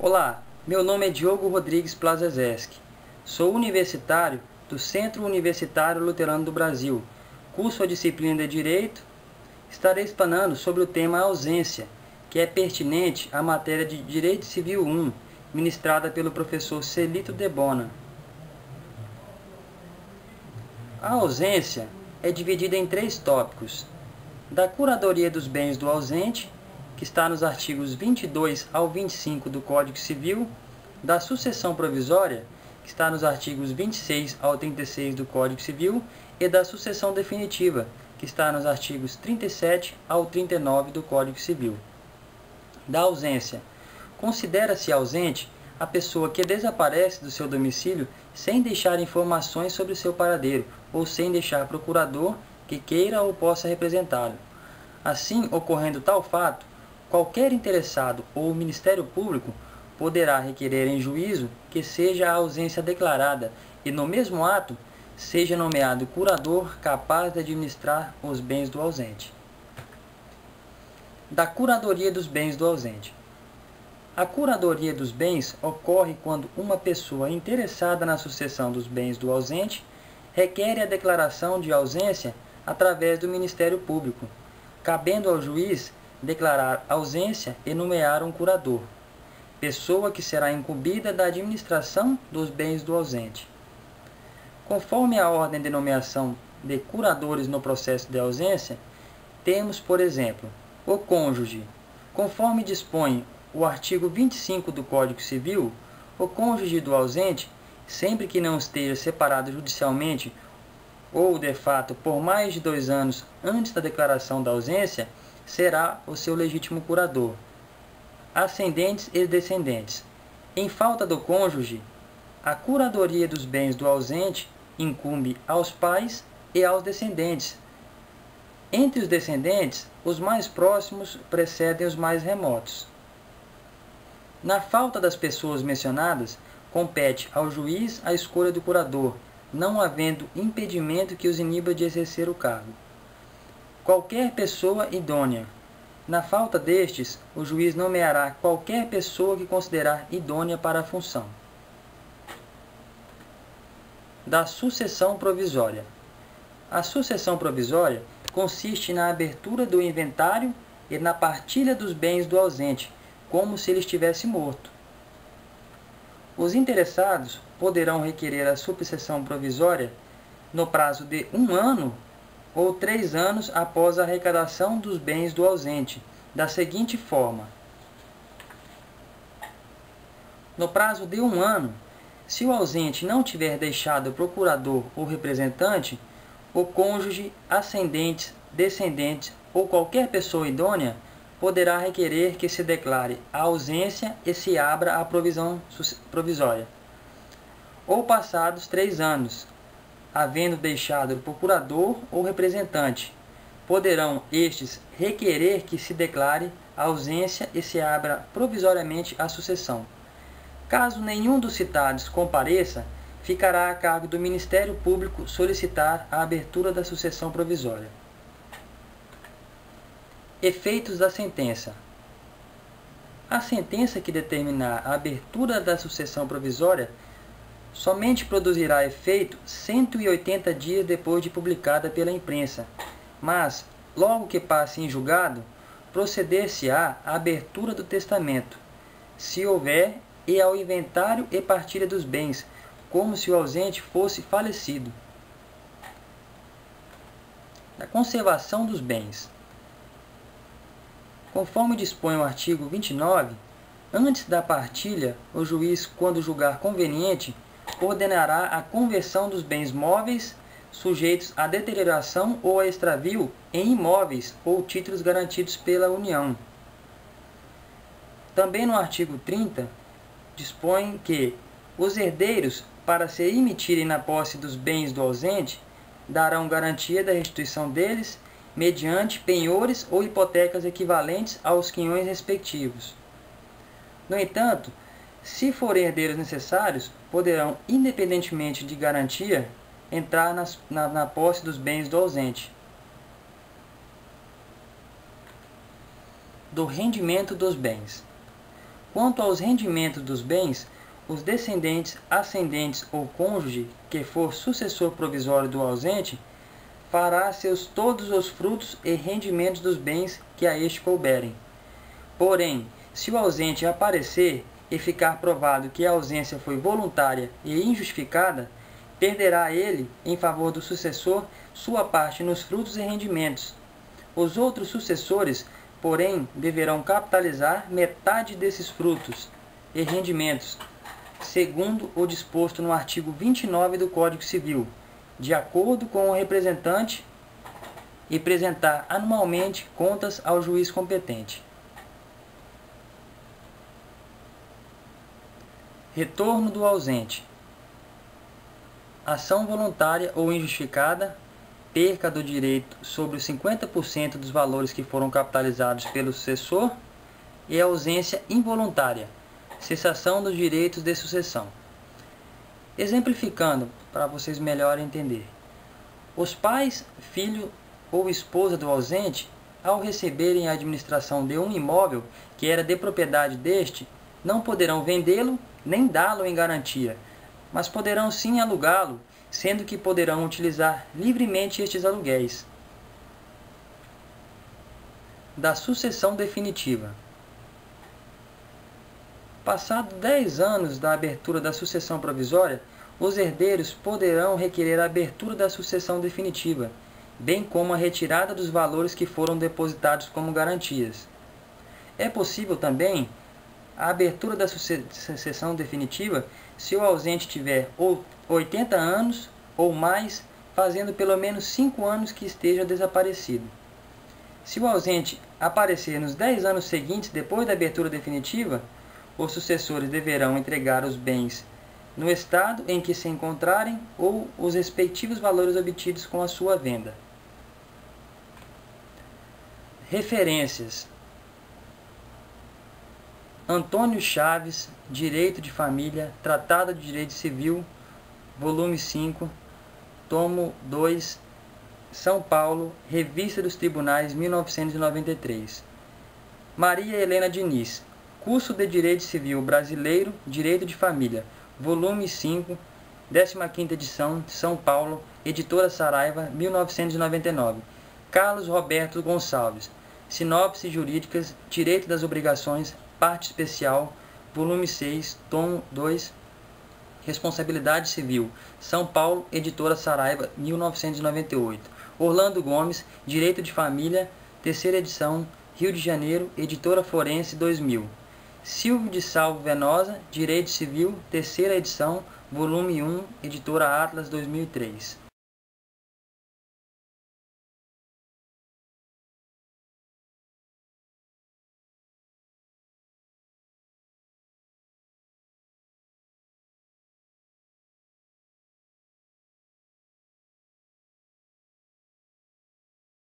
Olá, meu nome é Diogo Rodrigues Plazazesc. Sou universitário do Centro Universitário Luterano do Brasil. Curso a disciplina de Direito. Estarei explanando sobre o tema ausência, que é pertinente à matéria de Direito Civil 1, ministrada pelo professor Celito Debona. A ausência é dividida em 3 tópicos: da curadoria dos bens do ausente, que está nos artigos 22 ao 25 do Código Civil, da sucessão provisória, que está nos artigos 26 ao 36 do Código Civil, e da sucessão definitiva, que está nos artigos 37 ao 39 do Código Civil. Da ausência. Considera-se ausente a pessoa que desaparece do seu domicílio sem deixar informações sobre seu paradeiro ou sem deixar procurador que queira ou possa representá-lo. Assim, ocorrendo tal fato, qualquer interessado ou o Ministério Público poderá requerer em juízo que seja a ausência declarada e, no mesmo ato, seja nomeado curador capaz de administrar os bens do ausente. Da curadoria dos bens do ausente. A curadoria dos bens ocorre quando uma pessoa interessada na sucessão dos bens do ausente requer a declaração de ausência através do Ministério Público, cabendo ao juiz declarar ausência e nomear um curador, pessoa que será incumbida da administração dos bens do ausente. Conforme a ordem de nomeação de curadores no processo de ausência, temos, por exemplo, o cônjuge. Conforme dispõe o artigo 25 do Código Civil, o cônjuge do ausente, sempre que não esteja separado judicialmente ou, de fato, por mais de 2 anos antes da declaração da ausência, será o seu legítimo curador. Ascendentes e descendentes. Em falta do cônjuge, a curadoria dos bens do ausente incumbe aos pais e aos descendentes. Entre os descendentes, os mais próximos precedem os mais remotos. Na falta das pessoas mencionadas, compete ao juiz a escolha do curador, não havendo impedimento que os iniba de exercer o cargo. Qualquer pessoa idônea. Na falta destes, o juiz nomeará qualquer pessoa que considerar idônea para a função. Da sucessão provisória. A sucessão provisória consiste na abertura do inventário e na partilha dos bens do ausente, como se ele estivesse morto. Os interessados poderão requerer a sucessão provisória no prazo de 1 ano ou 3 anos após a arrecadação dos bens do ausente, da seguinte forma: no prazo de 1 ano, se o ausente não tiver deixado procurador ou representante, o cônjuge, ascendentes, descendentes ou qualquer pessoa idônea poderá requerer que se declare a ausência e se abra a provisão provisória. Ou passados 3 anos, havendo deixado o procurador ou representante, poderão estes requerer que se declare a ausência e se abra provisoriamente a sucessão. Caso nenhum dos citados compareça, ficará a cargo do Ministério Público solicitar a abertura da sucessão provisória. Efeitos da sentença. A sentença que determinar a abertura da sucessão provisória somente produzirá efeito 180 dias depois de publicada pela imprensa, mas, logo que passe em julgado, proceder-se-á à abertura do testamento, se houver, e ao inventário e partilha dos bens, como se o ausente fosse falecido. Da conservação dos bens. Conforme dispõe o artigo 29, antes da partilha, o juiz, quando julgar conveniente, ordenará a conversão dos bens móveis sujeitos à deterioração ou a extravio em imóveis ou títulos garantidos pela União. Também no artigo 30, dispõe que os herdeiros, para se emitirem na posse dos bens do ausente, darão garantia da restituição deles mediante penhores ou hipotecas equivalentes aos quinhões respectivos. No entanto, se forem herdeiros necessários, poderão, independentemente de garantia, entrar na posse dos bens do ausente. Do rendimento dos bens. Quanto aos rendimentos dos bens, os descendentes, ascendentes ou cônjuge que for sucessor provisório do ausente fará seus todos os frutos e rendimentos dos bens que a este couberem. Porém, se o ausente aparecer e ficar provado que a ausência foi voluntária e injustificada, perderá ele, em favor do sucessor, sua parte nos frutos e rendimentos. Os outros sucessores, porém, deverão capitalizar metade desses frutos e rendimentos, segundo o disposto no artigo 29 do Código Civil, de acordo com o representante, e apresentar anualmente contas ao juiz competente. Retorno do ausente. Ação voluntária ou injustificada, perca do direito sobre os 50% dos valores que foram capitalizados pelo sucessor, e ausência involuntária, cessação dos direitos de sucessão. Exemplificando, para vocês melhor entender. Os pais, filho ou esposa do ausente, ao receberem a administração de um imóvel que era de propriedade deste, não poderão vendê-lo nem dá-lo em garantia, mas poderão sim alugá-lo, sendo que poderão utilizar livremente estes aluguéis. Da sucessão definitiva. Passado 10 anos da abertura da sucessão provisória, os herdeiros poderão requerer a abertura da sucessão definitiva, bem como a retirada dos valores que foram depositados como garantias. É possível também a abertura da sucessão definitiva se o ausente tiver 80 anos ou mais, fazendo pelo menos 5 anos que esteja desaparecido. Se o ausente aparecer nos 10 anos seguintes depois da abertura definitiva, os sucessores deverão entregar os bens no estado em que se encontrarem ou os respectivos valores obtidos com a sua venda. Referências: Antônio Chaves, Direito de Família, Tratado de Direito Civil, volume 5, tomo 2, São Paulo, Revista dos Tribunais, 1993. Maria Helena Diniz, Curso de Direito Civil Brasileiro, Direito de Família, volume 5, 15ª edição, São Paulo, Editora Saraiva, 1999. Carlos Roberto Gonçalves, Sinopses Jurídicas, Direito das Obrigações, Parte Especial, volume 6, tomo 2, Responsabilidade Civil, São Paulo, Editora Saraiva, 1998. Orlando Gomes, Direito de Família, 3ª edição, Rio de Janeiro, Editora Forense, 2000. Silvio de Salvo Venosa, Direito Civil, 3ª edição, volume 1, Editora Atlas, 2003.